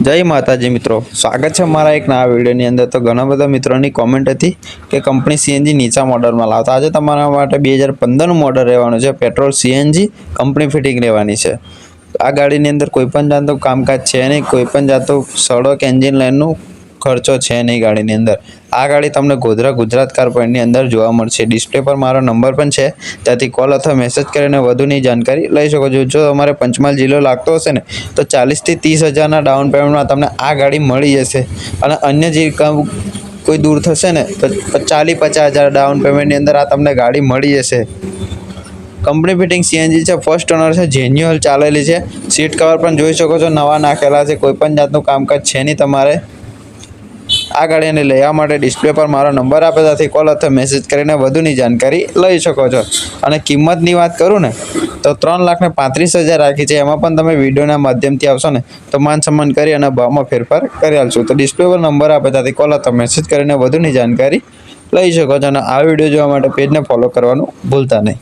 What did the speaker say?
जय माताजी मित्रों, स्वागत है हमारा एक नया वीडियो ની અંદર। तो घણા બધા મિત્રોની કોમેન્ટ હતી કે કંપની સીએનજી નીચા મોડલમાં લાવતા। આજે તમારા માટે 2015 નું મોડલ રહેવાનું છે। પેટ્રોલ સીએનજી કંપની ફિટિંગ રહેવાની છે। આ ગાડીની અંદર કોઈ પણ જાતનું કામકાજ છે નહીં, કોઈ પણ જાતનો સડક એન્જિન લાઇનનો ખર્ચો છે નહીં ગાડીની અંદર। આ ગાડી તમને ગોધરા ગુજરાત કાર પોઈન્ટની અંદર જોવા મળશે। ડિસ્પ્લે પર મારો નંબર પણ છે, ત્યાંથી કોલ અથવા મેસેજ કરીને વધુની જાણકારી લઈ શકો છો। જો તમારે પંચમહાલ જિલ્લો લાગતો હશે ને તો 40 થી 30 હજારના ડાઉન પેમેન્ટમાં તમને આ ગાડી મળી જશે। અને અન્ય જે કોઈ દૂર થશે ને તો 40-50 હજાર ડાઉન પેમેન્ટની અંદર આ તમને ગાડી મળી જશે। कंपनी फिटिंग सीएनजी है, फर्स्ट ओनर है, जेन्युअल चालेली है। सीट कवर पण जोई शको छो नवा नाखेला है। कोईपण जातनुं कामकाज छे नहीं तमारे। आ गाड़ीने लेवा माटे डिस्प्ले पर मारो नंबर आपे, त्याथी कॉल अथवा मेसेज करीने वधुनी जानकारी लई शको छो। अने किंमतनी वात करूं ने तो 3,35,000 राखी छे। एमां पण तमे विडियोना माध्यमथी आवशो ने तो मान सम्मान करी अने भावमां फेरफार करी आलशो। तो डिस्प्ले पर नंबर आपे, त्याथी कॉल अथवा मेसेज करीने वधुनी जानकारी लई शको छो। अने आ विडियो जोवा माटे पेजने फॉलो करवानुं भूलता नहीं।